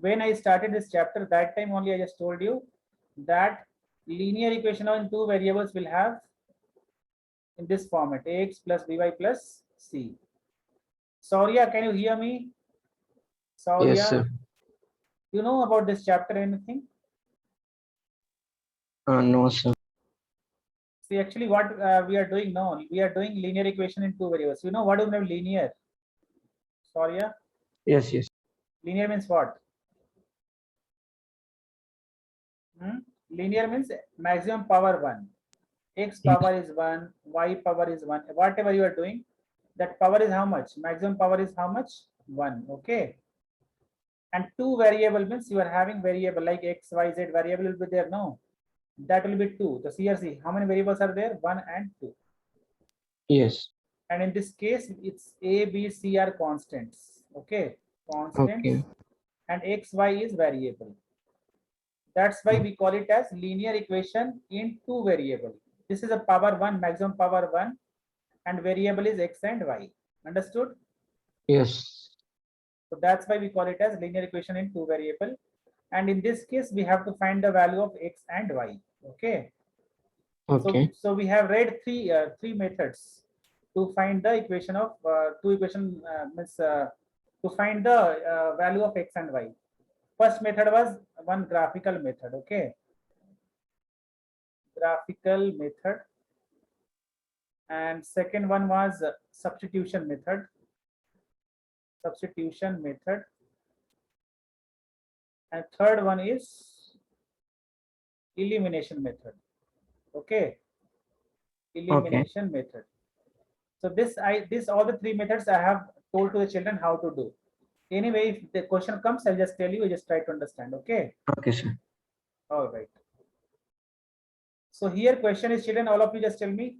When I started this chapter, that time only I just told you that linear equation on two variables will have in this format, ax plus by plus c. Saurya, can you hear me? Saurya, Yes, sir. you know about this chapter anything? No, sir. See, actually what we are doing now, we are doing linear equation in two variables. You know what do you mean linear? Saurya, Yes, yes. linear means what? Linear means maximum power 1. X Yes. power is 1, y power is 1. Whatever you are doing, that power is how much? Maximum power is how much? 1. Okay. And two variable means you are having variable like x, y, z variable will be there. No, that will be 2. So here see how many variables are there? 1 and 2. Yes. And in this case, it's a, b, c are constants. Okay, constants. Okay. And x, y is variable. That's why we call it as linear equation in two variable. This is a power 1, maximum power 1, and variable is x and y. Understood? Yes. So that's why we call it as linear equation in two variable. And in this case, we have to find the value of x and y. Okay. Okay. So we have read three methods to find the equation of to find the value of x and y. First method was one graphical method. Okay. Graphical method. And second one was substitution method. Substitution method. And third one is elimination method. Okay. Elimination method. So this all the three methods I have told to the children how to do. Anyway, if the question comes, I'll just tell you, just try to understand. Okay. Okay, sir. All right. So here question is, children, all of you just tell me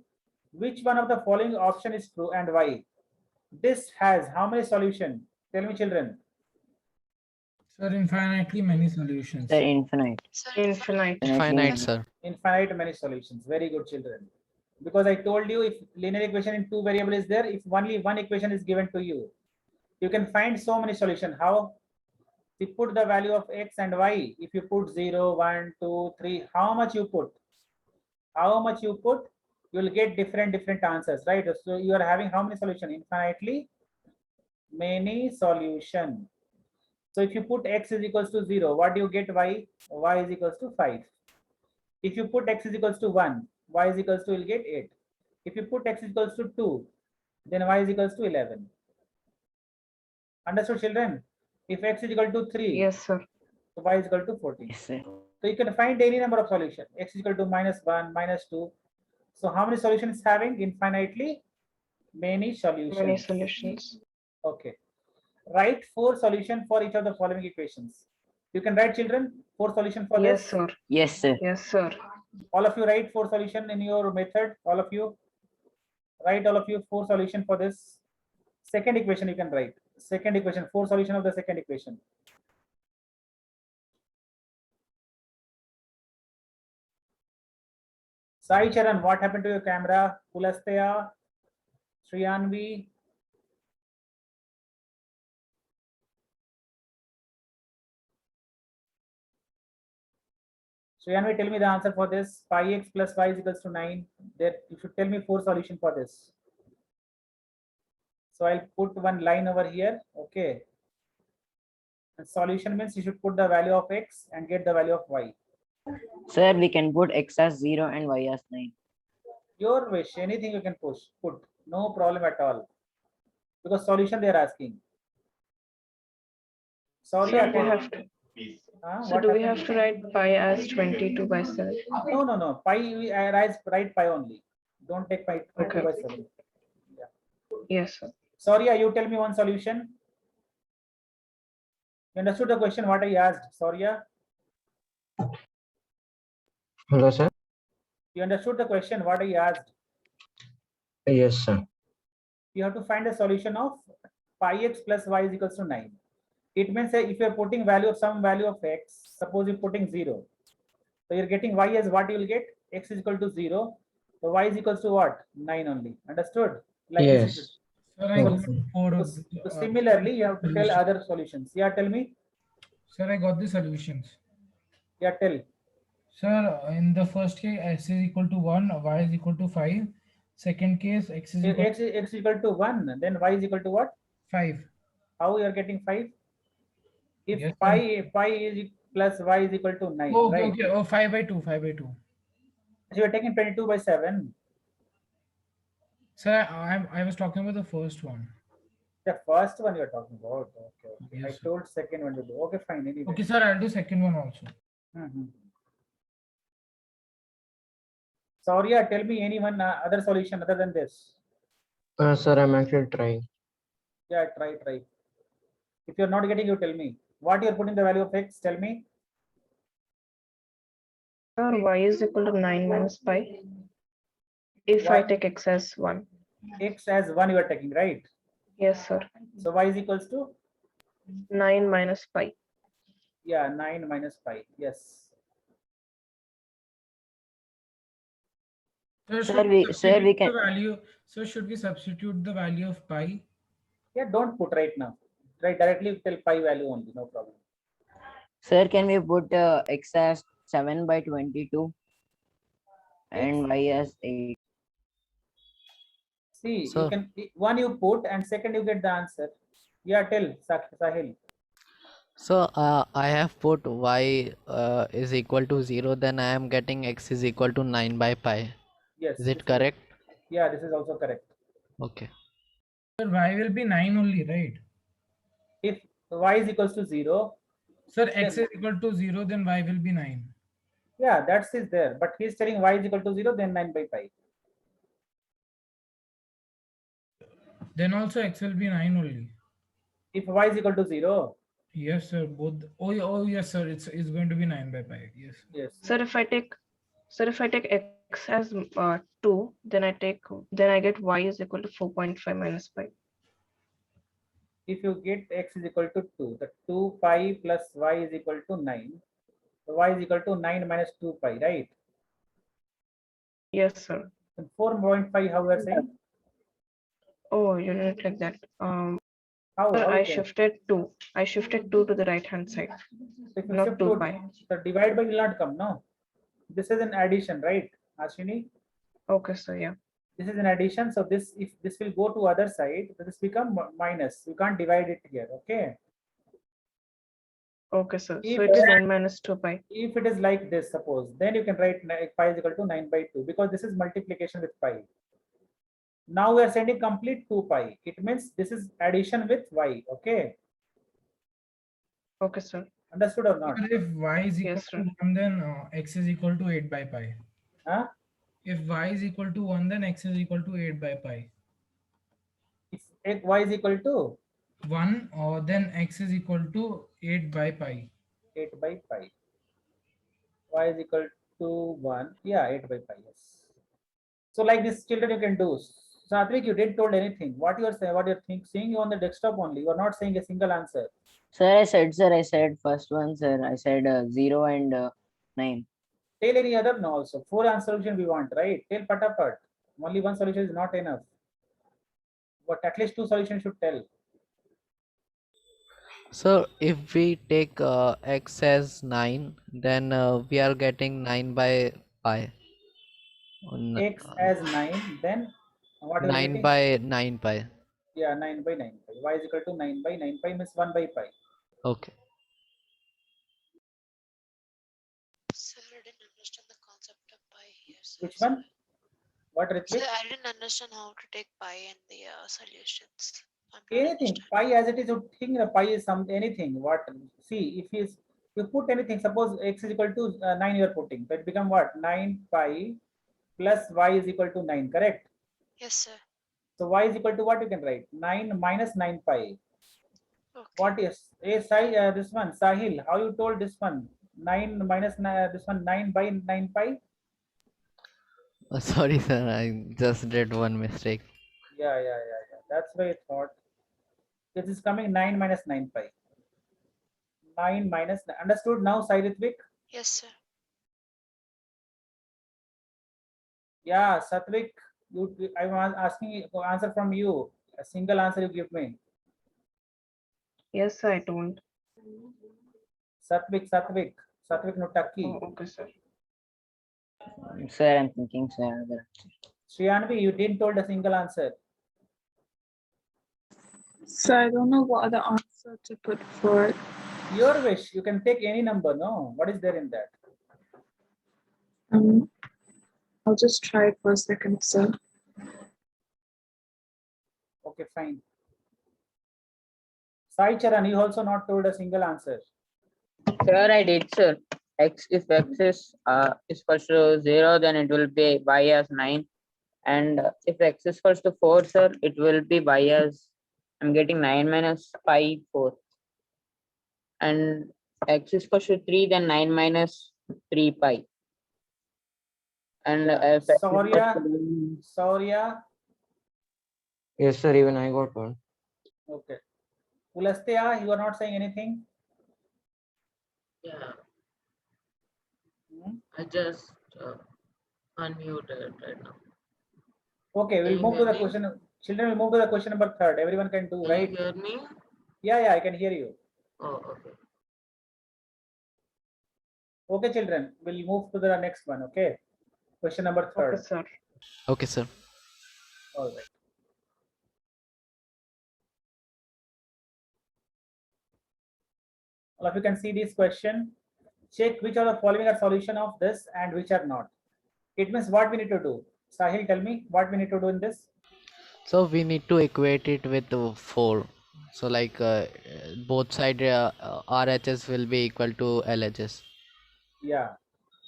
which one of the following option is true and why. This has how many solutions? Tell me, children. Sir, infinitely many solutions. Sir, infinite. Infinite. Infinite, sir. Infinite many solutions. Very good, children. Because I told you if linear equation in two variable is there, if only one equation is given to you, you can find so many solutions. How? You put the value of x and y. If you put 0, 1, 2, 3, how much you put? How much you put? You will get different answers, right? So you are having how many solutions? Infinitely many solution. So if you put x is equals to 0, what do you get? Y? Y is equals to 5. If you put x is equals to 1, y is equals to, you'll get 8. If you put x is equals to 2, then y is equals to 11. Understood, children? If x is equal to 3, Yes, sir. so y is equal to 14. Yes, sir. So you can find any number of solutions. X is equal to -1, -2. So how many solutions having? Infinitely many solutions. Many solutions. Okay. Write 4 solutions for each of the following equations. You can write, children, 4 solutions for Yes, this. sir. Yes, sir. Yes, sir. All of you write 4 solutions in your method. All of you write 4 solutions for this. Second equation you can write. Second equation, 4 solutions of the second equation. Sai Charan, what happened to your camera? Pulastaya, Shriyanvi. Shriyanvi, tell me the answer for this. Pi x plus y is equals to 9. There, you should tell me 4 solutions for this. So I'll put one line over here. Okay. And solution means you should put the value of x and get the value of y. Sir, we can put x as 0 and y as 9. Your wish, anything you can put. No problem at all. Because solution they are asking. Sorry, Sir, I we can. have to. So What do we happened? have to write pi as 22 by 7? No. Pi, I write pi only. Don't take pi 22 Okay. by 7. Yeah. Yes, sir. Sorry, you tell me one solution. You understood the question what I asked? Sorry. Hello, sir. You understood the question what I asked? Yes, sir. You have to find a solution of pi x plus y is equals to 9. It means that if you are putting value of some value of x, suppose you're putting 0. So you're getting y as what you will get? X is equal to 0. So y is equals to what? 9 only. Understood? Like Yes. this. Sir, I got 4 of So similarly, you have to tell other solutions. Yeah, tell me. Sir, I got the solutions. Yeah, tell. Sir, in the first case, x is equal to 1, y is equal to 5. Second case, x is If equal x is equal to 1, then y is equal to what? to 5. How you are getting 5? If Yes, sir. pi is plus y is equal to 9, Oh, okay, right? okay. Oh, 5 by 2, 5 by 2. So you are taking 22 by 7. Sir, I was talking about the first one. The first one you are talking about. Okay, okay. I Yes, sir. told second one to do. Okay, fine. Anyway. Okay, sir, I'll do second one also. Mhm. Saurya, tell me anyone other solution other than this. Sir, I'm actually trying. Yeah, try. If you're not getting, you tell me. What you're putting the value of x, tell me. Sir, y is equal to 9 minus pi. If I What? take x as 1. X as 1 you are taking, right? Yes, sir. So y is equals to? 9 minus pi. Yeah, 9 minus pi. Yes. Sir, Sir, should we substitute can the value? So should we substitute the value of pi? Yeah, don't put right now. Right, directly tell pi value only, no problem. sir, can we put x as 7 by 22 and y as 8? See, you Sir. can one you put and second you get the answer. Yeah, tell Sahil. So I have put y is equal to 0, then I am getting x is equal to 9 by pi. Yes. Is it correct? Yeah, this is also correct. Okay. Sir, y will be 9 only, right? If y is equals to 0, Sir, x Then- is equal to 0, then y will be 9. yeah, that's is there. But he's telling y is equal to 0, then 9 by pi. Then also x will be 9 only. If y is equal to 0, Yes, sir. Both. Oh, yes, sir. It's going to be 9 by pi. Yes. yes. Sir, if I take x as 2, then I get y is equal to 4.5 minus pi. If you get x is equal to 2, the 2 pi plus y is equal to 9. So y is equal to 9 minus 2 pi, right? Yes, sir. And 4.5, how we are saying? Oh, you did it like that. How Sir, I you can? shifted 2 to the right hand side. If you Not shift 2 to, pi. the divide by will not come, no? This is an addition, right, Ashwini? Okay, sir, yeah. This is an addition, so this, if this will go to other side, this become minus. You can't divide it here, okay? Okay, sir. If So it is 9 minus 2 pi. If it is like this, suppose, then you can write pi is equal to 9 by 2 because this is multiplication with pi. Now we are sending complete 2 pi. It means this is addition with y, okay? Okay, sir. Understood or not? But if y is equal Yes, to sir. 1, then x is equal to 8 by pi. Huh? If y is equal to 1, then x is equal to 8 by pi. If y is equal to 1, or then x is equal to 8 by pi. 8 by pi. Y is equal to 1. Yeah, 8 by pi, yes. So like this, children, you can do. Satvik, you didn't told anything. What you are saying, what you're seeing you on the desktop only. You are not saying a single answer. Sir, I said first one, sir. I said 0 and 9. Tell any other no also. 4 answer solution we want, right? Tell patapat. Only one solution is not enough. But at least 2 solutions should tell. So if we take x as 9, then we are getting 9 by pi. X as 9, then what you are 9 getting? by 9 pi. Yeah, 9 by 9 pi. Y is equal to 9 by 9 pi means 1 by pi. Okay. Sir, I didn't understand the concept of pi here. Sir. Which one? What Sir, Ritvik? I didn't understand how to take pi in the solutions. I'm not Anything. understanding. Pi as it is, you think the pi is some anything. What? See, if you put anything, suppose x is equal to 9 you are putting. So it become what? 9 pi plus y is equal to 9, correct? Yes, sir. So y is equal to what you can write? 9 minus 9 pi. Okay. What is this one? Sahil, how you told this one? 9 minus 9, this one 9 by 9 pi? Sorry, sir. I just did one mistake. Yeah. That's why I thought. This is coming 9 minus 9 pi. 9 minus, understood now, Sai Ritvik? Yes, sir. Yeah, Satvik, I was asking answer from you. A single answer you give me. Yes, sir, I told. Satvik Nutaki. Oh, okay, sir. Sir, I'm thinking, sir. Another answer. Shriyanvi, you didn't told a single answer. So I don't know what the answer to put for it. Your wish. You can take any number. No, what is there in that? I'll just try it for a second, sir. Okay, fine. Sai Charan, you also not told a single answer. Sir, I did, sir. If x is equals to 0, then it will be y as 9. And if x is equals to 4, sir, it will be y as, I'm getting 9 minus 5, 4. And x is equals to 3, then 9 minus 3 pi. And if x is equals to- Saurya. Yes, sir. Even I got one. Okay. Pulastya, you are not saying anything. Yeah, Hmm? I just unmuted right now. Okay, we'll Can you move to hear the me? question. Children, we'll move to the question number 3. Everyone can do, Can right? you hear me? Yeah, I can hear you. Oh, okay. Okay, children, we'll move to the next one. Okay. Question number 3. Okay, sir. Okay, sir. All right. All of you can see this question. Check which of the following are solution of this and which are not. It means what we need to do. Sahil, tell me what we need to do in this. So we need to equate it with 4. So like both side RHS will be equal to LHS. Yeah.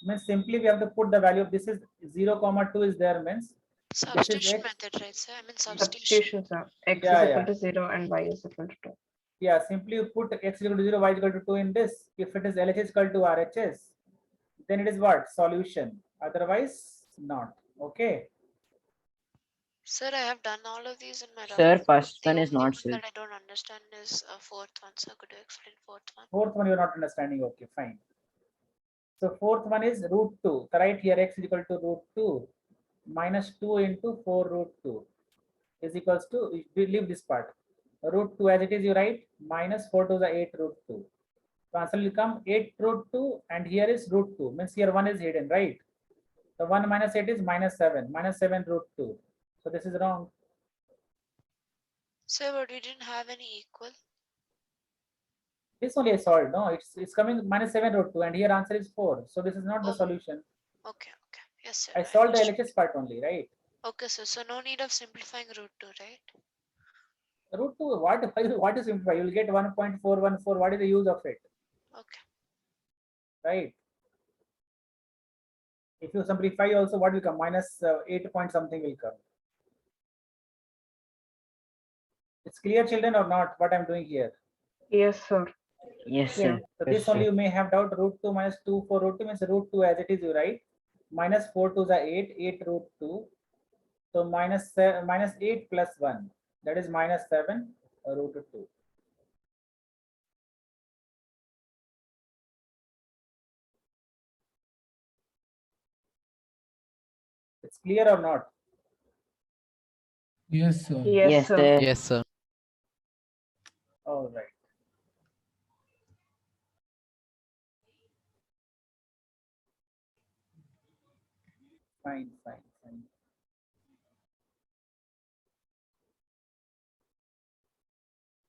Means simply we have to put the value of this is 0, 2 is there means Substitution X. method, right, sir? I mean substitution. Substitution, sir. X Yeah, is equal yeah. to 0 and y is equal to 2. Yeah, simply you put x equal to 0, y is equal to 2 in this. If it is LHS equal to RHS, then it is what? Solution. Otherwise, not. Okay. Sir, I have done all of these in my Sir, round. first The one is only not one sir. that I don't understand is fourth one. Sir, could you explain fourth one? Fourth one you're not understanding. Okay, fine. So fourth one is root 2. Right here x is equal to root 2 minus 2 into 4 root 2 is equals to, we leave this part. Root 2 as it is, you write minus 4 to the 8 root 2. So answer will come 8 root 2 and here is root 2. Means here 1 is hidden, right? The 1 minus 8 is minus 7. Minus 7 root 2. So this is wrong. Sir, but we didn't have any equal. This only I solved. No, it's coming minus 7 root 2 and here answer is 4. So this is not the Oh. solution. Okay, okay. Yes, sir. I solved the understood. LHS part only, right? Okay, sir. So no need of simplifying root 2, right? Root 2, what is simplify? You will get 1.414. What is the use of it? Okay. Right? If you simplify also, what will come? Minus 8 point something will come. It's clear, children, or not? What I'm doing here? Yes, sir. Yes, Yeah. sir. So Yes, this only sir. you may have doubt. Root 2 minus 2 for root 2 means root 2 as it is, you write. Minus 4 to the 8, 8 root 2. So minus 8 plus 1. That is minus 7 root 2. It's clear or not? Yes, sir. Yes, Yes, sir. sir. Yes, sir. All right. Fine.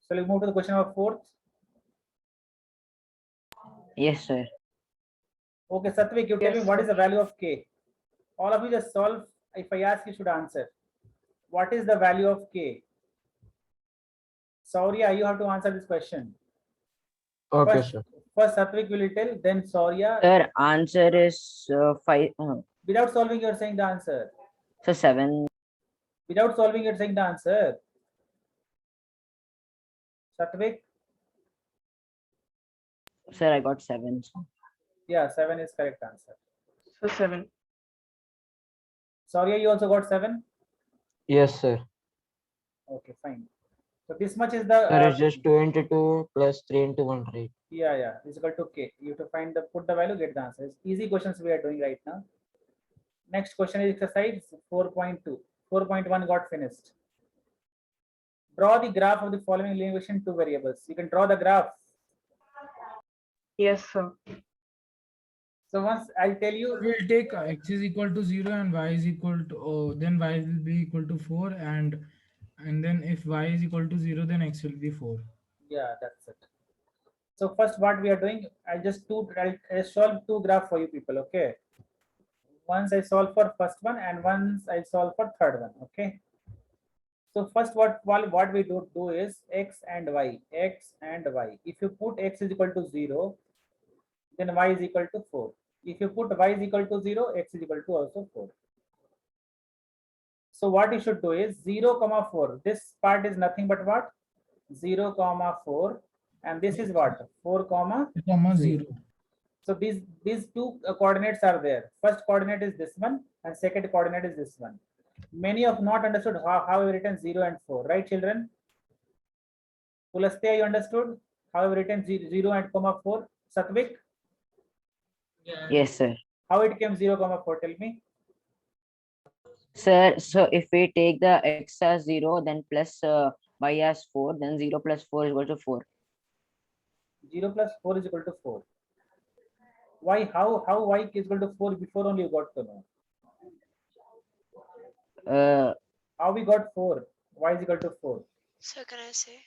So we move to the question number 4. Yes, sir. Okay, Satvik, you tell me Yes, what sir. is the value of k? All of you just solve. If I ask, you should answer. What is the value of k? Saurya, you have to answer this question. Okay, First, sir. first Satvik will tell, then Saurya. Sir, answer is 5. Without solving, you're saying the answer. So 7. Without solving, you're saying the answer. Satvik, Sir, I got 7. yeah, 7 is correct answer. So 7. Saurya, you also got 7. Yes, sir. Okay, fine. So this much is the. Sir, it's just 2 into 2 plus 3 into 1, right? Yeah, is equal to k. You have to find the put the value, get the answer. It's easy questions we are doing right now. Next question is exercise 4.2. 4.1 got finished. Draw the graph of the following linear equation 2 variables. You can draw the graph. Yes, sir. So once I'll tell you, We'll take x is equal to 0 and y is equal to, then y will be equal to 4, and then if y is equal to 0, then x will be 4. yeah, that's it. So first what we are doing, I'll solve two graph for you people, okay? Once I solve for first one and once I solve for third one, okay? So first what we do is x and y. If you put x is equal to 0, then y is equal to 4. If you put y is equal to 0, x is equal to also 4. So what you should do is 0 comma 4. This part is nothing but what? 0 comma 4, and this is what? 4 comma 0. So these two coordinates are there. First coordinate is this one and second coordinate is this one. Many have not understood how we written 0 and 4, right children? Pulastya, you understood how we written 0 and comma 4? Satvik, Yes, sir. how it came 0 comma 4? Tell me. Sir, so if we take the x as 0, then plus y as 4, then 0 plus 4 is equal to 4. 0 plus 4 is equal to 4. Why? How y is equal to 4 before only you got to know? How we got 4? Y is equal to 4. So can I say?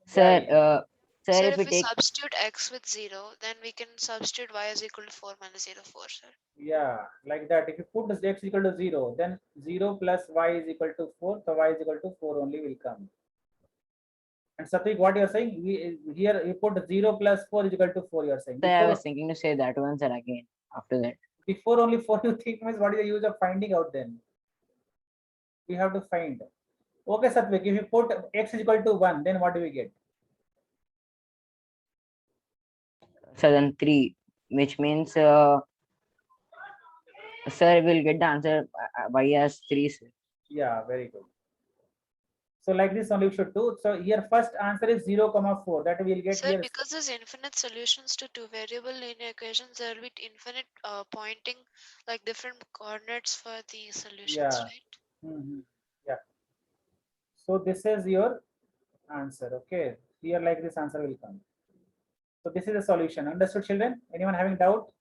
Sir, Yeah, sir, Sir, if we if we take, substitute x with 0, then we can substitute y is equal to 4 minus 0, 4, sir. Yeah, like that. If you put this x equal to 0, then 0 plus y is equal to 4. So y is equal to 4 only will come. And Satvik, what you are saying? Here you put 0 plus 4 is equal to 4. You are saying sir, I before, was thinking to say that one, sir, again after that. before only 4 you think means what is the use of finding out then? We have to find. Okay, Satvik, if you put x is equal to 1, then what do we get? So then 3, which means, sir, we'll get the answer y as 3, sir. Yeah, very good. So like this only you should do. So here first answer is 0 comma 4. That we'll get Sir, here. because there's infinite solutions to two variable linear equations, there will be infinite pointing like different coordinates for the solutions, Yeah. right? Mhm. Yeah. So this is your answer. Okay. Here like this answer will come. So this is the solution. Understood, children? Anyone having doubt?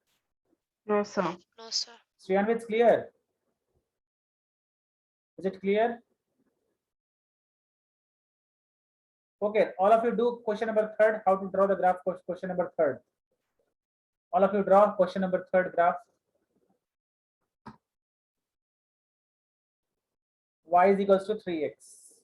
No, sir. No, sir. Sriyanvi, it's clear. Is it clear? Okay, all of you do question number third, how to draw the graph question number third. All of you draw question number third graph. Y is equals to 3x.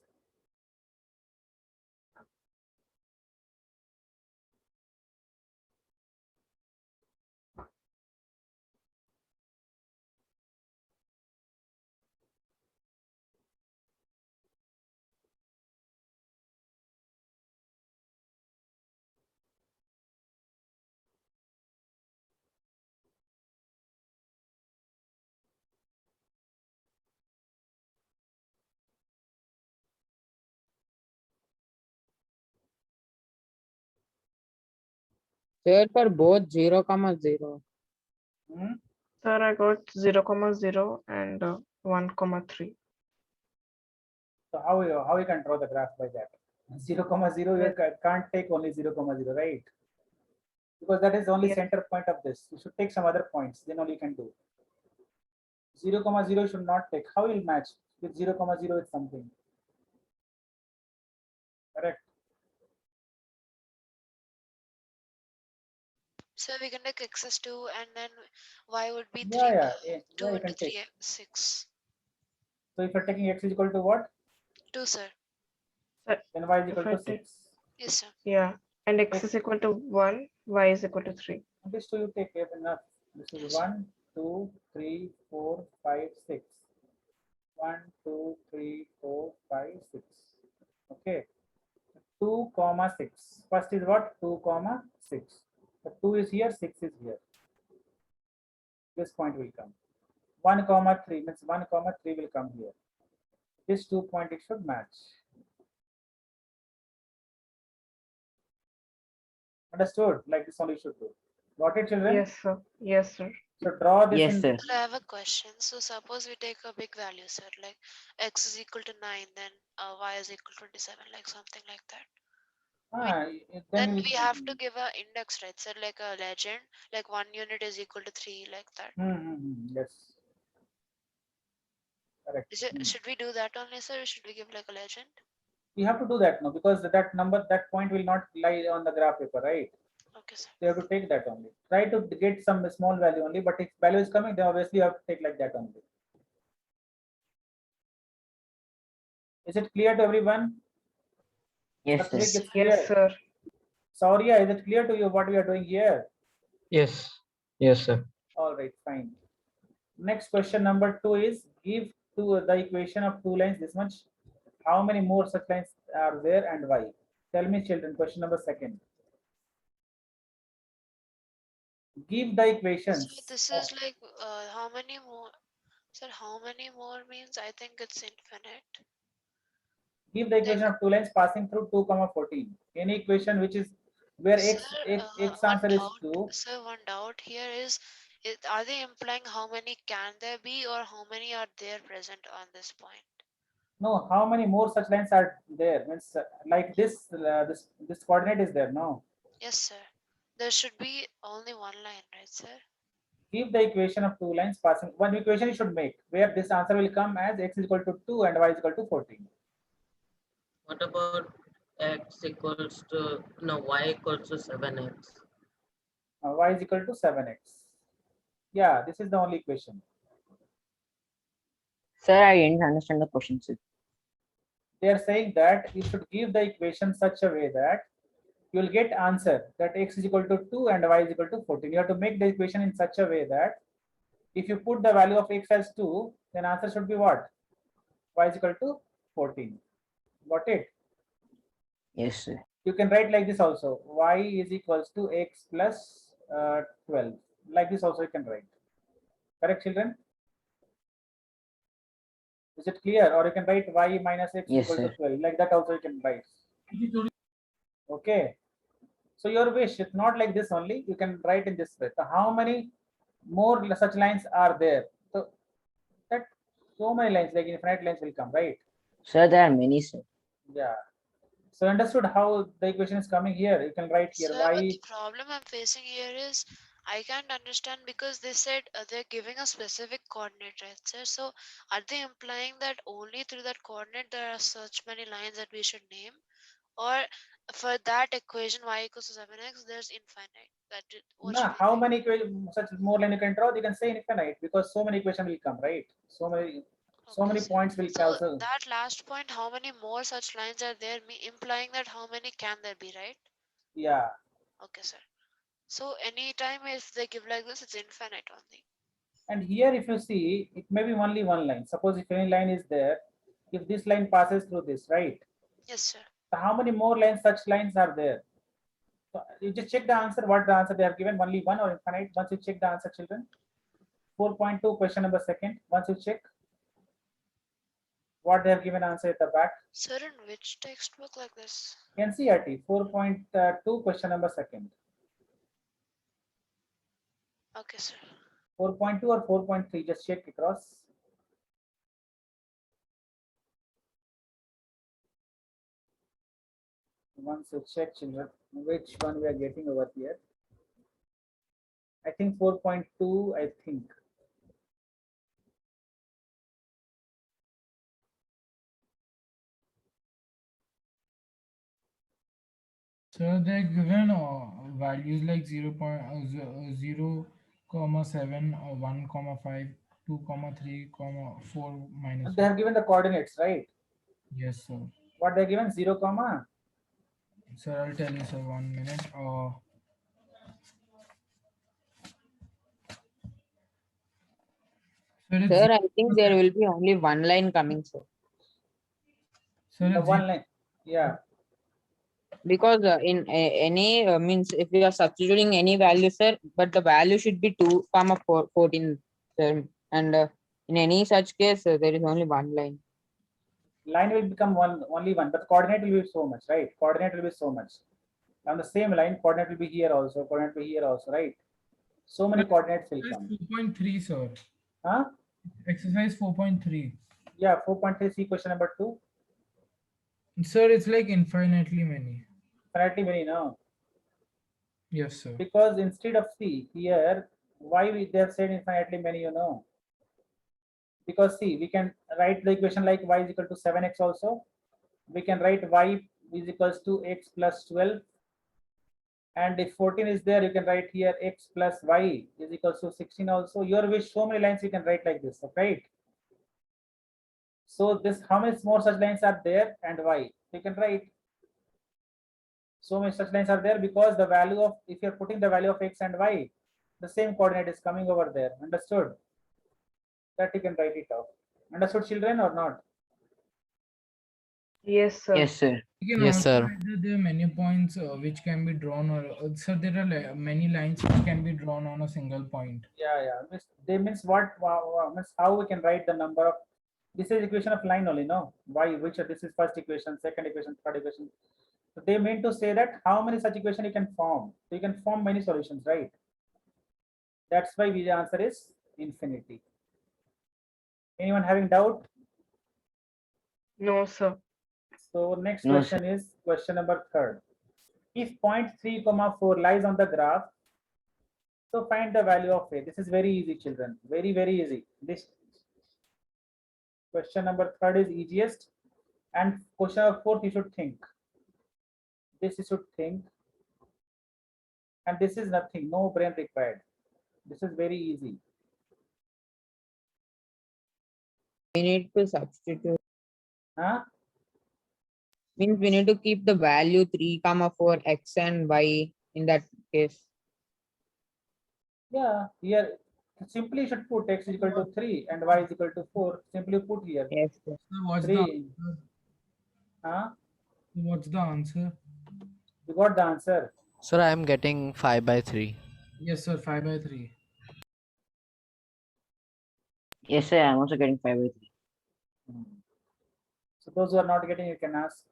Sir, for both 0, comma 0. Hmm? Sir, I got 0, comma 0 and 1, comma 3. So how you can draw the graph by that? 0 comma 0, you can't take only 0 comma 0, right? Because that is only Yes. center point of this. You should take some other points, then only you can do. 0 comma 0 should not take. How will match with 0 comma 0 with something? Correct. So we can take x as 2 and then y would be 3, Yeah, 2 you into can 3, take. 6. So if you're taking x is equal to what? 2, sir. Then y is If equal I to take, 6. Yes, sir. yeah, and x Take- is equal to 1, y is equal to 3. This two you take enough. This is 1, 2, 3, 4, 5, 6. 1, 2, 3, 4, 5, 6. Okay. 2 comma 6. First is what? 2 comma 6. The 2 is here, 6 is here. This point will come. 1 comma 3 means 1 comma 3 will come here. This 2 point it should match. Understood? Like this only should do. Got it, children? Yes, sir. Yes, sir. So draw this Yes, in. sir. Sir, I have a question. So suppose we take a big value, sir, like x is equal to 9, then y is equal to 27, like something like that. Then we have to give a index, right? So like a legend, like 1 unit is equal to 3, like that. Yes. Correct. Should we do that only, sir? Or should we give like a legend? We have to do that now because that number, that point will not lie on the graph paper, right? Okay, sir. You have to take that only. Try to get some small value only, but if value is coming, then obviously you have to take like that only. Is it clear to everyone? Yes, sir. Satwik, it's Yes, clear. sir. Saurya, is it clear to you what we are doing here? Yes. Yes, sir. All right, fine. Next question number 2 is give to the equation of two lines this much. How many more such lines are there and why? Tell me, children. Question number 2. Give the equations. So this is like how many more? Sir, how many more means? I think it's infinite. Give the equation of two lines passing through 2, 14. Any equation which is where x answer is 2. Sir, one doubt here is, are they implying how many can there be or how many are there present on this point? No, how many more such lines are there? Means like this, this coordinate is there. No. Yes, sir. There should be only one line, right, sir? Give the equation of two lines passing. One equation you should make where this answer will come as x is equal to 2 and y is equal to 14. What about x equals to, no, y equals to 7x? Y is equal to 7x. Yeah, this is the only equation. Sir, I didn't understand the question, sir. They are saying that you should give the equation such a way that you will get answer that x is equal to 2 and y is equal to 14. You have to make the equation in such a way that if you put the value of x as 2, then answer should be what? Y is equal to 14. Got it? Yes, sir. You can write like this also. Y is equals to x plus 12. Like this also you can write. Correct, children? Is it clear? Or you can write y minus x Yes, equal sir. to 12. Like that also you can write. Okay. So your wish, it's not like this only. You can write in this way. So how many more such lines are there? So that so many lines, like infinite lines will come, right? Sir, there are many, sir. Yeah. So understood how the equation is coming here. You can write here Sir, but y. the problem I'm facing here is I can't understand because they said they're giving a specific coordinate, right, sir? So are they implying that only through that coordinate there are such many lines that we should name? Or for that equation y equals to 7x, there's infinite. What should Nah, we how write? many equations such more line you can draw? You can say infinite because so many equation will come, right? So many Okay, sir. points will So also. that last point, how many more such lines are there, implying that how many can there be, right? Yeah. Okay, sir. So anytime if they give like this, it's infinite only. And here if you see, it may be only one line. Suppose if any line is there, if this line passes through this, right? Yes, sir. So how many more lines, such lines are there? So you just check the answer, what the answer they have given, only one or infinite. Once you check the answer, children. 4.2, question number 2. Once you check what they have given answer at the back. Sir, in which textbook like this? NCERT 4.2, question number 2. Okay, sir. 4.2 or 4.3, just check across. Once you check, children, which one we are getting over here. I think 4.2, I think. So they're given values like 0, 0,7, 1,5, 2,3, 4 minus. They have given the coordinates, right? Yes, sir. What they are given? 0, comma. Sir, I'll tell you, sir, 1 minute. Sir, I think there will be only one line coming, sir. Sir, The it's one line. Yeah. Because in any means if we are substituting any value, sir, but the value should be 2, 14, sir. And in any such case, there is only one line. Line will become only one, but coordinate will be so much, right? Coordinate will be so much. On the same line, coordinate will be here also, coordinate will be here also, right? So many coordinates will come. 4.3, sir. Huh? Exercise 4.3. Yeah, 4.3, see question number 2. Sir, it's like infinitely many. Infinitely many, no? Yes, sir. Because instead of C here, why they have said infinitely many, you know? Because see, we can write the equation like y is equal to 7x also. We can write y is equals to x plus 12. And if 14 is there, you can write here x plus y is equals to 16 also. Your wish, so many lines you can write like this, okay? So this, how many more such lines are there and why? You can write. So many such lines are there because the value of, if you're putting the value of x and y, the same coordinate is coming over there. Understood? That you can write it out. Understood, children, or not? Yes, sir. Yes, sir. You can Yes, also sir. write that there are many points which can be drawn, or so there are many lines which can be drawn on a single point. Yeah. They means what? Means how we can write the number of. This is equation of line only, no? Why? Which this is first equation, second equation, third equation. So they mean to say that how many such equation you can form. So you can form many solutions, right? That's why the answer is infinity. Anyone having doubt? No, sir. So next No, question is question number 3rd. If point 3, 4 lies on the graph, so find the value of A. This is very easy, children. Very, very easy. This question number 3rd is easiest. And question number 4th, you should think. This you should think. And this is nothing, no brain required. This is very easy. We need to substitute. Huh? Means we need to keep the value 3, 4 x and y in that case. Yeah, here simply should put x is equal to 3 and y is equal to 4. Simply put here. Yes, sir. So what's 3. the answer? Huh? What's the answer? You got the answer. Sir, I am getting 5 by 3. Yes, sir. 5 by 3. Yes, sir. I'm also getting 5 by 3. So those who are not getting, you can ask.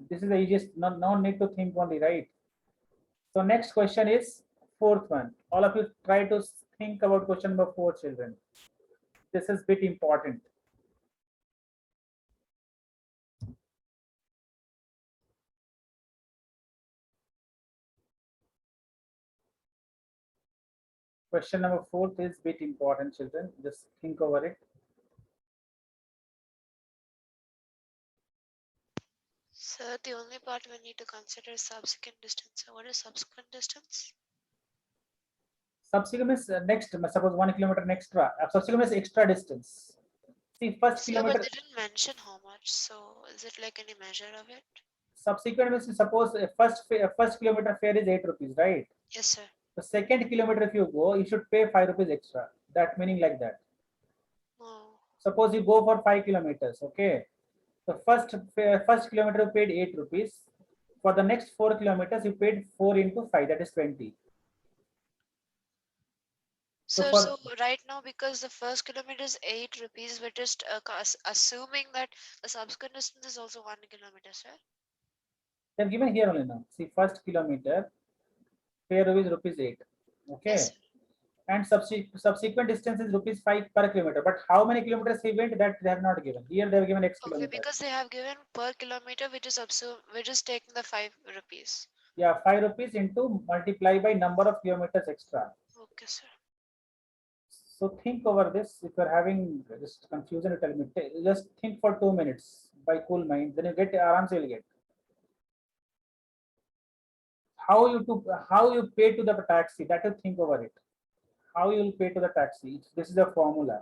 This is the easiest. No need to think only, right? So next question is 4th one. All of you try to think about question number 4, children. This is bit important. Question number 4th is bit important, children. Just think over it. Sir, the only part we need to consider is subsequent distance. So what is subsequent distance? Subsequent is next. Suppose 1 kilometer extra. Subsequent is extra distance. See, first Sir, kilometer. but they didn't mention how much. So is it like any measure of it? Subsequent means suppose first kilometer fare is 8 rupees, right? Yes, sir. The second kilometer if you go, you should pay 5 rupees extra. That meaning like that. Oh, Suppose you go for 5 kilometers, okay? The first kilometer you paid 8 rupees. For the next 4 kilometers, you paid 4 into 5, that is 20. So sir, for so right now, because the first kilometer is 8 rupees, we're just assuming that the subsequent distance is also 1 kilometer, sir. they're given here only now. See, first kilometer fare is rupees 8, okay? Yes, sir. And subsequent distance is rupees 5 per kilometer. But how many kilometers he went, that they have not given. Here they have given X Okay, kilometer. because they have given per kilometer, we just assume we're just taking the 5 rupees. Yeah, 5 rupees into multiply by number of kilometers extra. Okay, sir. So think over this. If you're having just confusion, you tell me. Just think for 2 minutes by cool mind. Then you get arams you'll get. How you pay to the taxi, that you think over it. How you will pay to the taxi. This is a formula.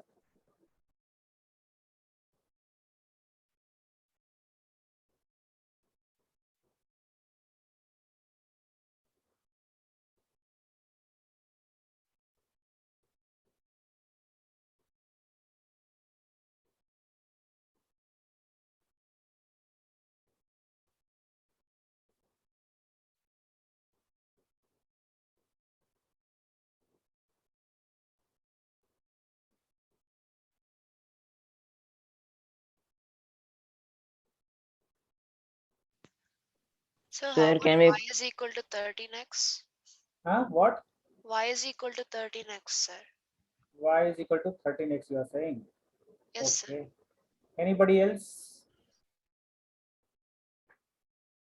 So how Sir, much can we y is equal to 13x? Huh? What? Y is equal to 13x, sir. Y is equal to 13x, you are saying. Yes, sir. Okay. Anybody else?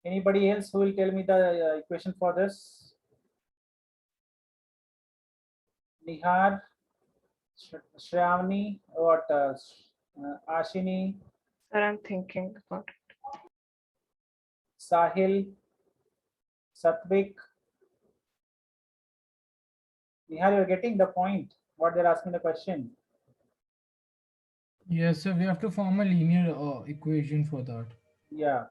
Anybody else who will tell me the equation for this? Nihar, Shravani, what? Ashini, Sir, I'm thinking about it. Sahil, Satvik. Nihar, you're getting the point. What they're asking the question. Yes, sir. We have to form a linear equation for that. Yeah.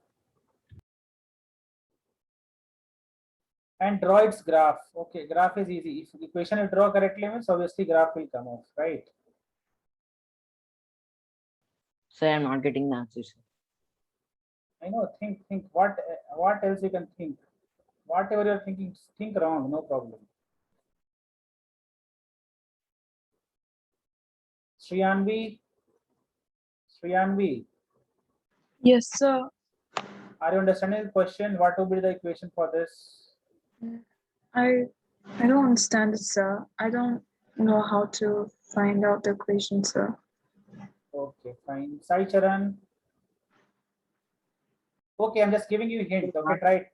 And draw its graph. Okay, graph is easy. If the equation you draw correctly means obviously graph will come off, right? Sir, I'm not getting the answer, sir. I know. Think. What else you can think? Whatever you're thinking, think wrong. No problem. Shriyanvi. Yes, sir. Are you understanding the question? What will be the equation for this? I don't understand it, sir. I don't know how to find out the equation, sir. Okay, fine. Sai Charan. Okay, I'm just giving you a hint. Okay,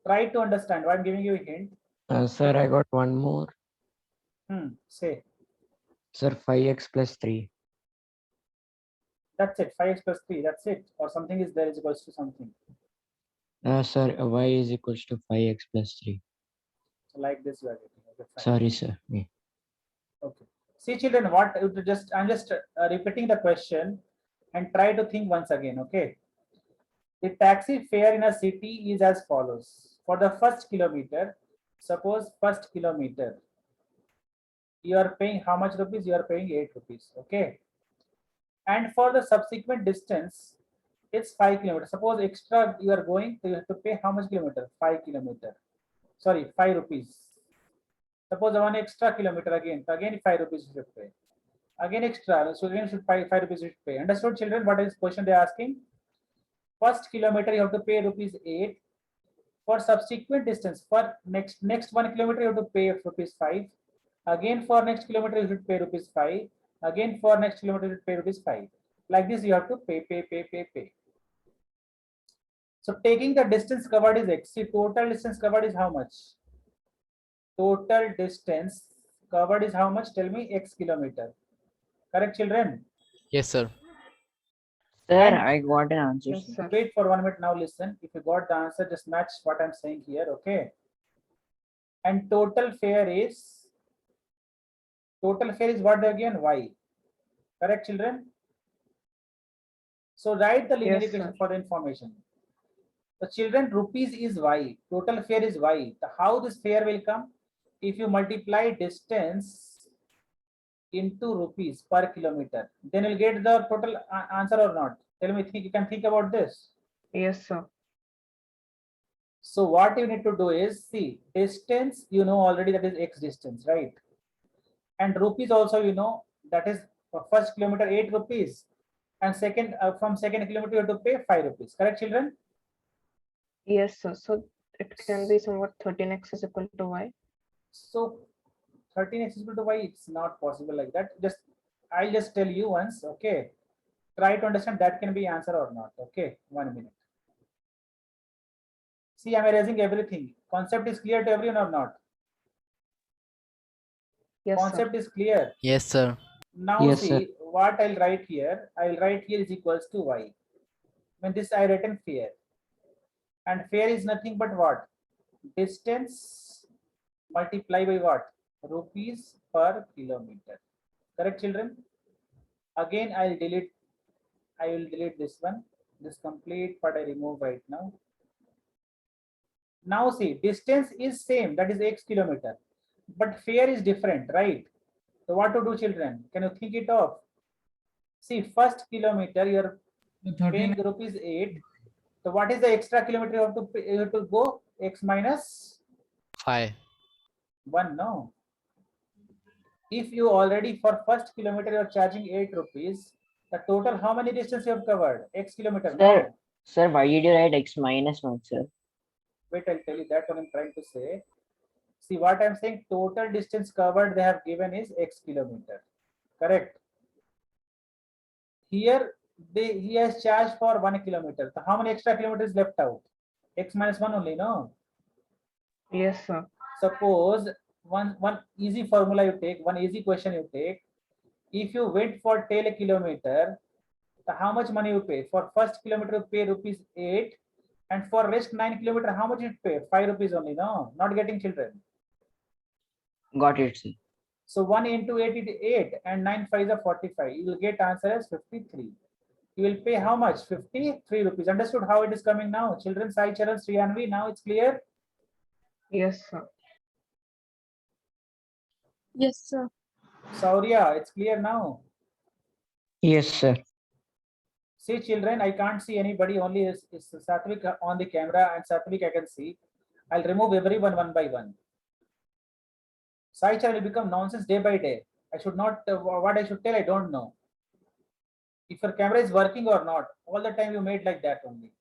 try to understand why I'm giving you a hint. Sir, I got one more. Say. Sir, 5x plus 3. That's it. 5x plus 3. That's it. Or something is there is equals to something. Sir, y is equals to 5x plus 3. So like this you are getting. Okay, fine. Sorry, sir. Yeah. Okay. See, children, I'm just repeating the question and try to think once again. Okay. The taxi fare in a city is as follows. For the first kilometer, suppose first kilometer, you are paying how much rupees? You are paying 8 rupees. Okay. And for the subsequent distance, it's 5 kilometers. Suppose extra you are going, so you have to pay how much kilometer? 5 kilometer. Sorry, 5 rupees. Suppose 1 extra kilometer again, so again 5 rupees you should pay. Again extra, so again should 5 rupees you should pay. Understood, children? What is the question they are asking? First kilometer you have to pay rupees 8. For subsequent distance, for next 1 kilometer you have to pay rupees 5. Again for next kilometer you should pay rupees 5. Again for next kilometer you should pay rupees 5. Like this you have to pay. So taking the distance covered is x. See, total distance covered is how much? Total distance covered is how much? Tell me, x kilometer. Correct, children? Yes, sir. Sir, And- I got an answer. Yes, sir. sir. Wait for 1 minute now. Listen. If you got the answer, just match what I'm saying here. Okay. And total fare is what again? Y. Correct, children? So write the linear Yes, equation sir. for the information. The children, rupees is y. Total fare is y. How this fare will come? If you multiply distance into rupees per kilometer, then you'll get the total answer or not. Tell me, you can think about this. Yes, sir. So what you need to do is, see, distance, you know already that is x distance, right? And rupees also, you know, that is for first kilometer 8 rupees. And second, from second kilometer you have to pay 5 rupees. Correct, children? Yes, sir. So it can be somewhat 13x is equal to y. So 13x is equal to y, it's not possible like that. I'll just tell you once, okay? Try to understand that can be answer or not. Okay, 1 minute. See, I'm erasing everything. Concept is clear to everyone or not? Yes, sir. Concept is clear. Yes, sir. Now Yes, see sir. what I'll write here. I'll write here is equals to y. When this I written fare. And fare is nothing but what? Distance multiply by what? Rupees per kilometer. Correct, children? Again, I will delete this one. This complete part I remove right now. Now see, distance is same, that is x kilometer, but fare is different, right? So what to do, children? Can you think it off? See, first kilometer you're The paying 13 rupees 8. So what is the extra kilometer you have to pay, you have to go? X minus 5. 1, no. If you already for first kilometer you're charging 8 rupees, the total how many distance you have covered? X kilometer, Sir. no? Sir, why did you write x minus 1, sir? Wait, I'll tell you that what I'm trying to say. See what I'm saying, total distance covered they have given is x kilometer. Correct. Here he has charged for 1 kilometer. So how many extra kilometers left out? X minus 1 only, no? Yes, sir. Suppose one easy formula you take, one easy question you take. If you went for 10 kilometer, how much money you pay? For first kilometer you pay rupees 8, and for rest 9 kilometer, how much you pay? 5 rupees only, no? Not getting children. Got it, sir. So 1 into 8 is 8, and 9 5 is 45. You will get answer as 53. You will pay how much? 53 rupees. Understood how it is coming now? Children, Sai Charan, Sriyanvi, now it's clear? Yes, sir. Yes, sir. Saurya, it's clear now? Yes, sir. See, children, I can't see anybody, only is Satvik on the camera, and Satvik I can see. I'll remove everyone one by one. Sai Charan will become nonsense day by day. I should not, what I should tell, I don't know. If your camera is working or not, all the time you made like that only.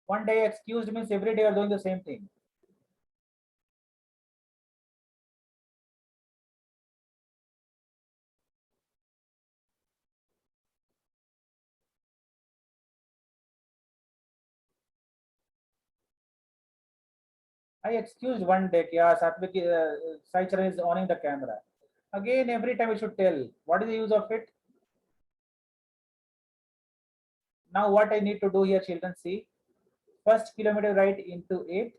One day excused means every day you are doing the same thing. I excused one day, yeah, Satvik, Sai Charan is owning the camera. Again, every time we should tell, what is the use of it? Now what I need to do here, children, see. First kilometer write into 8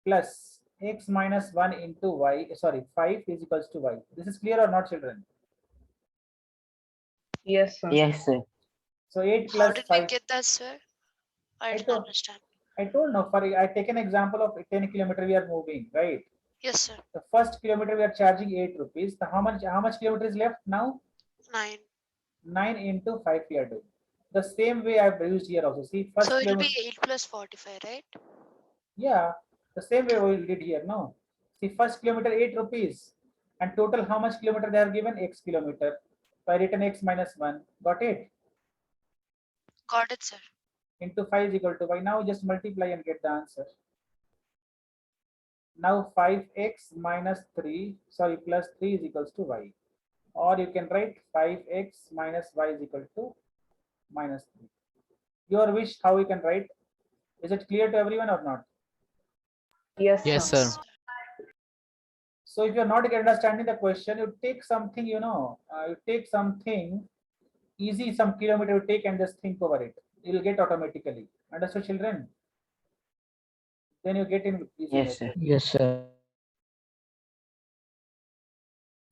plus x minus 1 into y, sorry, 5 is equals to y. This is clear or not, children? Yes, sir. Yes, sir. So 8 How plus did we 5. get that, sir? I I didn't don't- understand. I told no, for I take an example of 10 kilometer we are moving, right? Yes, sir. The first kilometer we are charging 8 rupees. So how much kilometer is left now? 9. 9 into 5 we are doing. The same way I've used here also. See, first So it'll kilometer. be 8 plus 45, right? Yeah, the same way we did here, no? See, first kilometer 8 rupees, and total how much kilometer they are given? X kilometer. So I written x minus 1. Got it? Got it, sir. Into 5 is equal to y. Now just multiply and get the answer. Now 5x minus 3, sorry, plus 3 is equals to y. Or you can write 5x minus y is equal to minus 3. Your wish, how you can write? Is it clear to everyone or not? Yes, Yes, sir. sir. So if you're not understanding the question, you take something, you take something easy, some kilometer you take and just think over it. You'll get automatically. Understood, children? Then you get in easy. Yes, sir. method. Yes, sir.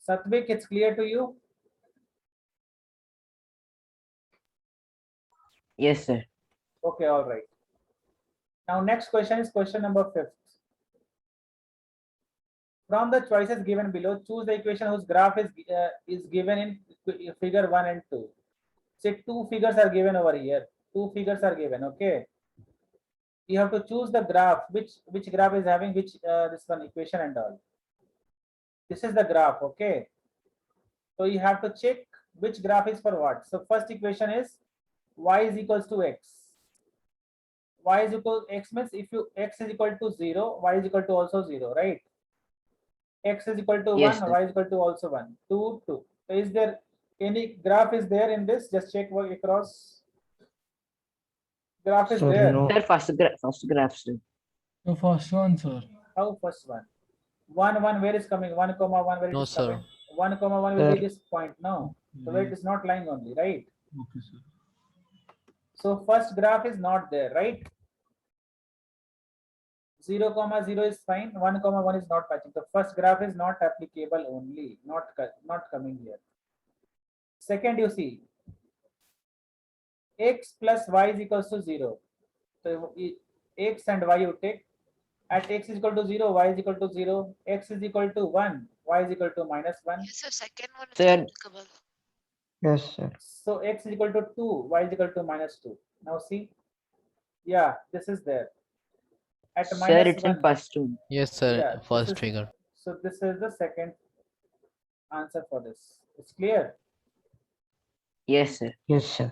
Satvik, it's clear to you? Yes, sir. Okay, all right. Now next question is question number 5th. From the choices given below, choose the equation whose graph is given in figure 1 and 2. Say two figures are given over here. Two figures are given, okay? You have to choose the graph, which graph is having which this one equation and all. This is the graph, okay? So you have to check which graph is for what. So first equation is y is equals to x. Y is equal to x means if you x is equal to 0, y is equal to also 0, right? X is equal to Yes, 1, sir. y is equal to also 1. 2, 2. So is there any graph is there in this? Just check across. Graph is Sir, there. no. Sir, first graph, sir. The first one, sir. How first one? 1, 1, where is coming? 1, comma 1, where it No, is sir. coming? 1, comma 1 will be Sir. this point, no? So where it is not lying only, right? Okay, sir. So first graph is not there, right? 0, comma 0 is fine. 1, comma 1 is not matching. The first graph is not applicable only, not coming here. Second, you see, x plus y is equals to 0. So x and y you take. At x is equal to 0, y is equal to 0, x is equal to 1, y is equal to minus 1. Yes, sir. Second one is Sir. applicable. Yes, sir. So x is equal to 2, y is equal to minus 2. Now see, yeah, this is there. At Sir, minus it's in 1. first one. Yes, sir. Yeah, First this is- figure. So this is the second answer for this. It's clear. Yes, sir. Yes, sir.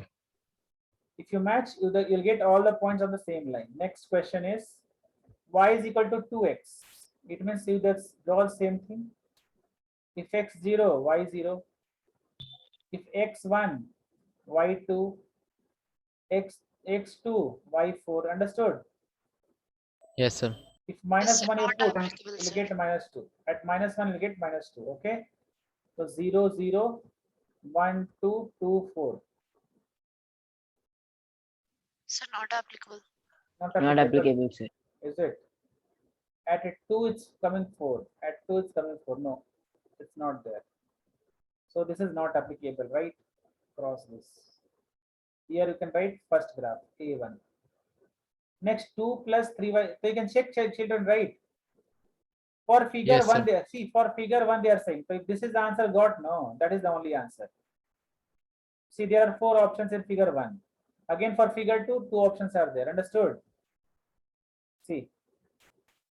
If you match, you'll get all the points on the same line. Next question is y is equal to 2x. It means you that's all same thing. If x 0, y 0. If x 1, y 2, x x2, y4, understood? Yes, sir. If minus is 1 you not put, applicable, you'll sir. get -2. At -1 you'll get -2, okay? So 0, 0, 1, 2, 2, 4. So not applicable. Not Not applicable, applicable, sir. is it? At a 2 it's coming 4. At 2 it's coming 4. No, it's not there. So this is not applicable, right? Cross this. Here you can write first graph, A1. Next 2 plus 3y. So you can check children, right? For figure Yes, 1, sir. they are, see, for figure 1 they are saying. So if this is the answer got, no, that is the only answer. See, there are 4 options in figure 1. Again for figure 2, 2 options are there. Understood? See.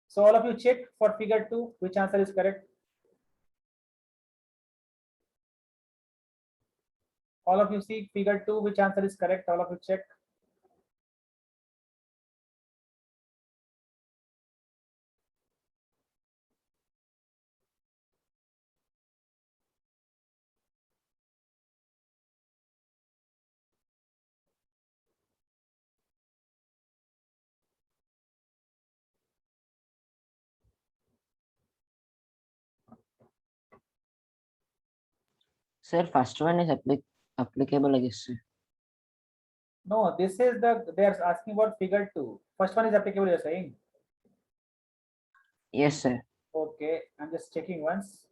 So all of you check for figure 2, which answer is correct? All of you see figure 2, which answer is correct? All of you check. Sir, first one is applicable, I guess, sir. No, this is they are asking about figure 2. First one is applicable, you're saying. Yes, sir. Okay, I'm just checking once.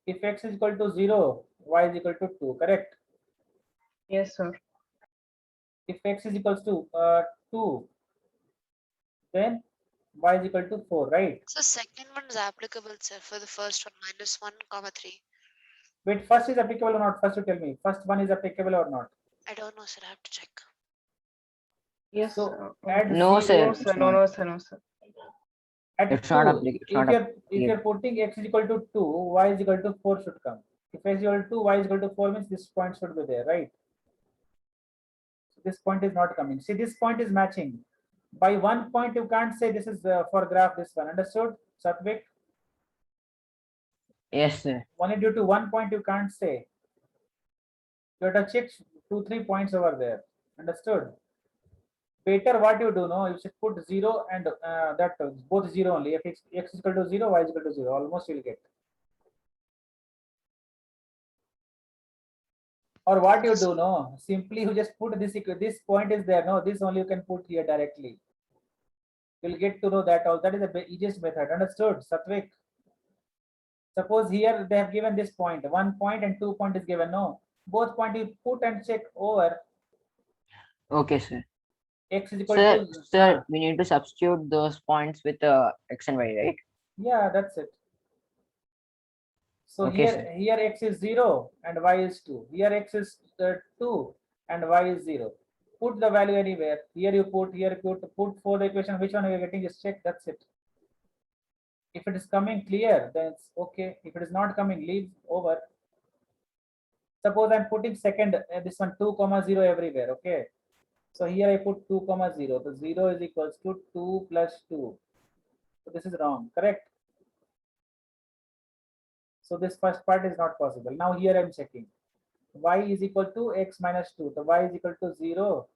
If x is equal to 0, y is equal to 2, correct? Yes, sir. If x is equals to 2, then y is equal to 4, right? So second one is applicable, sir, for the first one, -1, 3. Wait, first is applicable or not? First you tell me. First one is applicable or not? I don't know, sir. I have to check. Yes, So sir. add No, 0. sir. No, sir. No, no, sir. No, sir. At It's 2, not applicable. if you're putting x is equal to 2, y is equal to 4 should come. If x is equal to 2, y is equal to 4 means this point should be there, right? So this point is not coming. See, this point is matching. By 1 point, you can't say this is for graph this one. Understood, Satvik? Yes, sir. Only due to 1 point you can't say. You have to check 2, 3 points over there. Understood? Better what you do, no, you should put 0 and that both 0 only. If x is equal to 0, y is equal to 0, almost you'll get. Or what you do, no, simply you just put this point is there, no, this only you can put here directly. You'll get to know that all. That is the easiest method. Understood, Satvik? Suppose here they have given this point, 1 point and 2 point is given, no, both point you put and check over. Okay, sir. X is equal Sir, to sir, we need to substitute those points with x and y, right? yeah, that's it. So Okay, here x is 0 and y is 2. Here x is 2 and y is 0. Put the value anywhere. Here you put for the equation. Which one you are getting is check. That's it. If it is coming clear, then it's okay. If it is not coming, leave over. Suppose I'm putting second this one 2, 0 everywhere. Okay. So here I put 2, 0. The 0 is equals to 2 plus 2. So this is wrong. Correct. So this first part is not possible. Now here I'm checking. Y is equal to x minus 2. The y is equal to 0.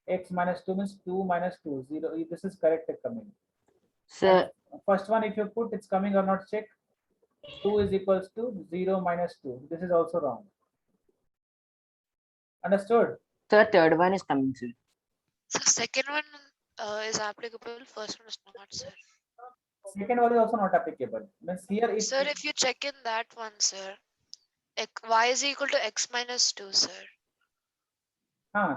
X minus 2 means 2 minus 2. 0. This is correct coming. Sir, And first one, if you put it's coming or not, check. 2 is equals to 0 minus 2. This is also wrong. Understood? sir, third one is coming, sir. So second one is applicable. First one is not, sir. Second one is also not applicable. Means here if Sir, if you check in that one, sir, y is equal to x minus 2, sir.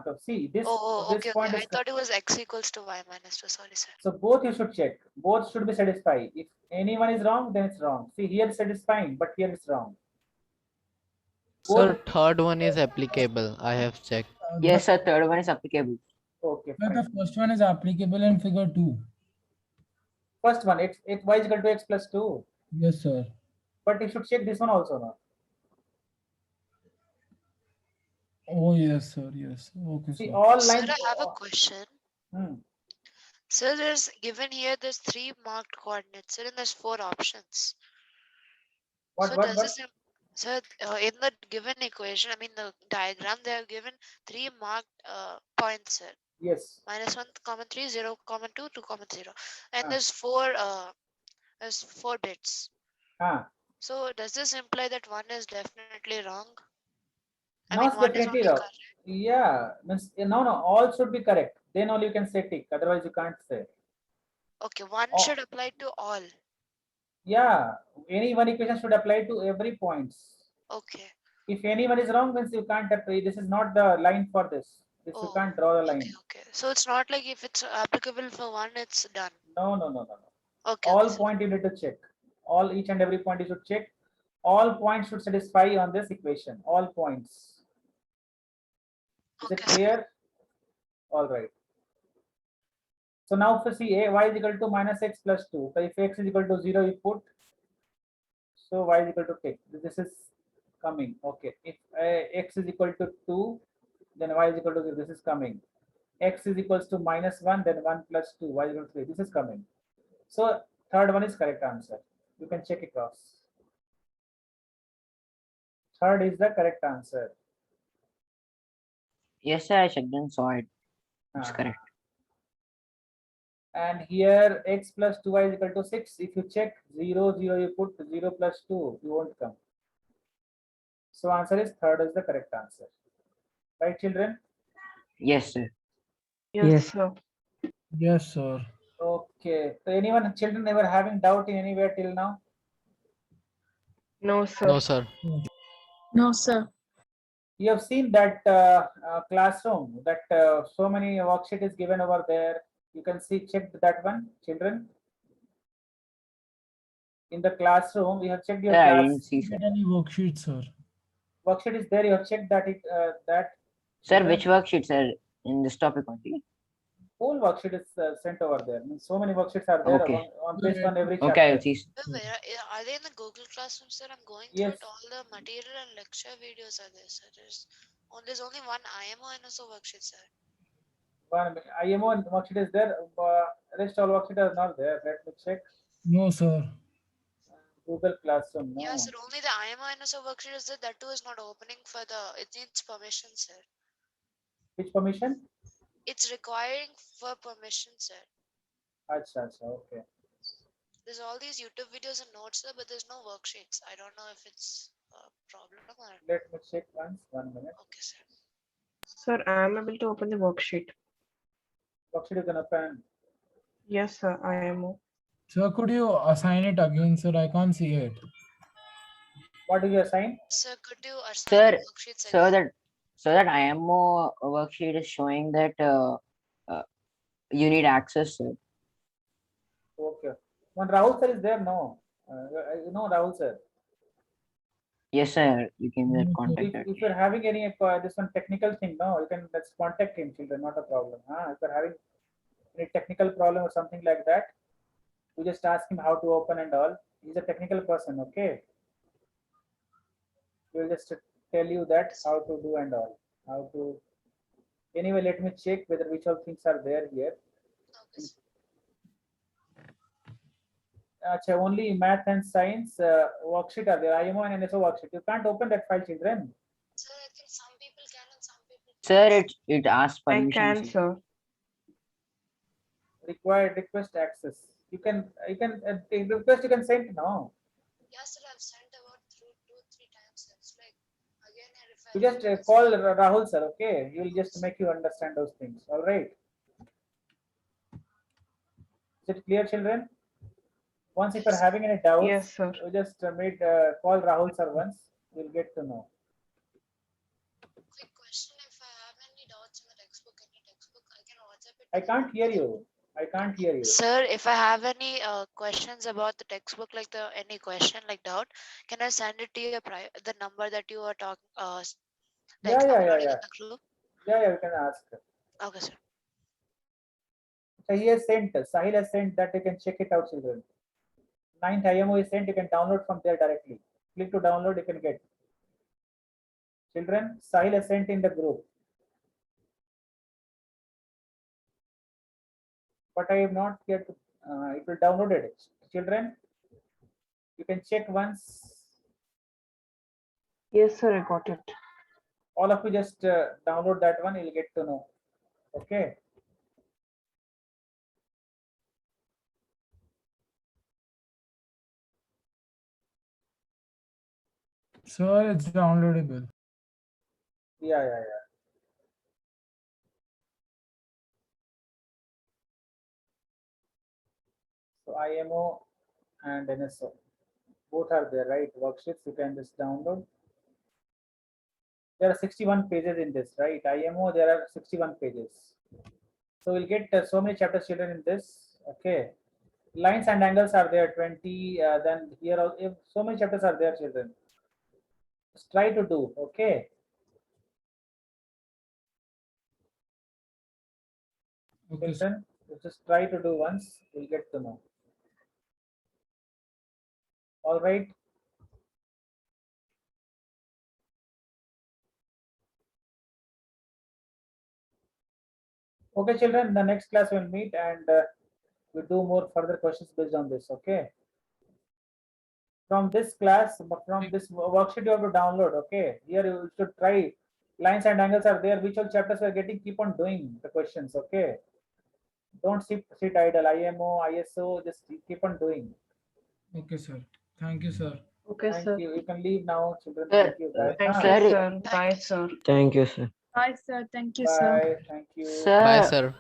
so see this Oh, this okay, point okay. is I thought it was x equals to y minus 2. Sorry, sir. so both you should check. Both should be satisfied. If anyone is wrong, then it's wrong. See here it's satisfying, but here it's wrong. Sir, third one is applicable. I have checked. Yes, sir, third one is applicable. Okay, But fine. the first one is applicable in figure 2. First one, y is equal to x plus 2. Yes, sir. But you should check this one also now. Oh, yes, sir. Yes. Okay, See sir. all Sir, lines. I have a question. So there's given here there's 3 marked coordinates, sir, and there's 4 options. What? Sir, in the given equation, I mean the diagram, they have given 3 marked points, sir. Yes. -1, 3, 0, 2, 2, 0. And Ah. there's 4 bits. Ah. So does this imply that 1 is definitely wrong? I No, mean, it's 1 is definitely only wrong. correct. Yeah, means no, all should be correct. Then only you can say tick. Otherwise, you can't say. Okay, 1 Oh. should apply to all. Yeah, any one equation should apply to every points. Okay. If any one is wrong, means you can't apply. This is not the line for this. This you Oh, can't draw the okay, line. okay. So it's not like if it's applicable for 1, it's done. No. Okay, All okay, sir. point you need to check. All each and every point you should check. All points should satisfy on this equation. All points. Is it Okay, sir. clear? All right. So now for see a y is equal to minus x plus 2. So if x is equal to 0, you put. So y is equal to tick. This is coming. Okay. If x is equal to 2, then y is equal to 0. This is coming. X is equals to -1, then 1 plus 2, y is equal to 3. This is coming. So third one is correct answer. You can check it off. Third is the correct answer. Yes, sir, I checked and saw it. It's Ah. correct. And here x plus 2y is equal to 6. If you check 0, 0, you put 0 plus 2, you won't come. So answer is third is the correct answer. Right, children? Yes, sir. Yes, sir. Yes, sir. Okay. So anyone, children, ever having doubt in anywhere till now? No, sir. No, sir. No, sir. You have seen that classroom, that so many worksheet is given over there. You can see, check that one, children. In the classroom, we have checked your Sir, I class. didn't see, sir. Get any worksheet, sir? Worksheet is there. You have checked that that. Sir, children, which worksheet, sir? In this topic only? whole worksheet is sent over there. Means so many worksheets are there Okay. on based on every Okay, I'll chapter. see, sir. Where are they in the Google Classroom, sir? I'm going through Yes. it. All the material and lecture videos are there, sir. There's only one IMO and also worksheet, sir. One IMO and worksheet is there. Rest all worksheet are not there. Let me check. No, sir. Google Classroom. No. Yeah, sir. Only the IMO and also worksheet is there. That too is not opening for the. It needs permission, sir. Which permission? It's requiring for permission, sir. Acha, okay. There's all these YouTube videos and notes, sir, but there's no worksheets. I don't know if it's a problem or. Let me check once. 1 minute. Okay, sir. Sir, I am able to open the worksheet. Worksheet you can open. Yes, sir, I am. Sir, could you assign it again, sir? I can't see it. What do you assign? Sir, could you assign Sir, the worksheets so again? that IMO worksheet is showing that you need access, sir. Okay. One Rahul sir is there, no? You know Rahul sir. Yes, sir. You can No, sir. contact that. If you're having any this one technical thing, no, you can let's contact him, children, not a problem. If you're having any technical problem or something like that, you just ask him how to open and all. He's a technical person, okay? He'll just tell you that how to do and all. How to. Anyway, let me check whether which all things are there here. Okay, sir. Only math and science worksheet are there. IMO and NSO worksheet. You can't open that file, children. Sir, I think some people can and some people Sir, it asks I permission. can, sir. Required request access. You can request. You can send no. Yes, sir, I've sent about 2-3 times. Sir. It's like again I refer. You just call Rahul sir, okay? He will just make you understand those things. All right. Is it clear, children? Once if you're having any doubts, Yes, sir. you just call Rahul sir once. You'll get to know. Quick question: if I have any doubts in the textbook, I can WhatsApp it. I can't hear you. I can't hear you. Sir, if I have any questions about the textbook, like any question like doubt, can I send it to you the number that you are talking Yeah. uploading in the group? Yeah, you can ask. Okay, sir. So he has sent. Sahil has sent that you can check it out, children. 9th IMO is sent. You can download from there directly. Click to download. You can get. Children, Sahil has sent in the group. But I have not yet. It will download it. Children, you can check once. Yes, sir, I got it. All of you just download that one. You'll get to know. Okay. Sir, it's downloadable. Yeah. So IMO and NSO, both are there, right? Worksheets you can just download. There are 61 pages in this, right? IMO, there are 61 pages. So we'll get so many chapters children in this. Okay. Lines and angles are there 20. Then here, if so many chapters are there, children. Just try to do. Okay. Okay, sir. Children, you just try to do once. We'll get to know. All right. Okay, children. The next class we'll meet and we do more further questions based on this. Okay. From this class, from this worksheet you have to download. Okay. Here you should try. Lines and angles are there. Which all chapters we are getting? Keep on doing the questions. Okay. Don't sit idle. IMO, ISO. Just keep on doing. Okay, sir. Thank you, sir. Okay, Thank sir. you. You can leave now, children. Sir, Thank you. Bye. Thank Ah, you, Sir, sir. Bye, sir. Thank you, sir. Bye, sir. Thank you, sir. Bye. Thank you. Bye, sir, sir.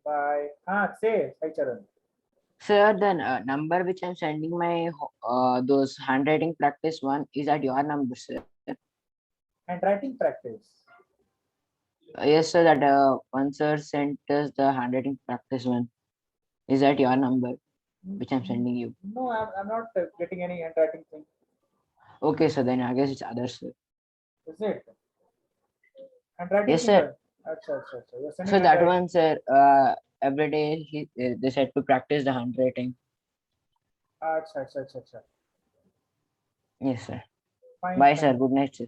Bye. Say, hi, Charan. sir, the number which I'm sending my those handwriting practice one is at your number, sir. Handwriting practice. Yes, sir. That one sir sent us the handwriting practice one. Is that your number which I'm sending you? No, I'm not getting any handwriting thing. Okay, so then I guess it's others, sir. Is it? Handwriting Yes, thing, sir. Acha. You're sending So that handwriting. one, sir. Every day they said to practice the handwriting. Acha. Yes, sir. Fine. Bye, fine. sir. Good night, sir.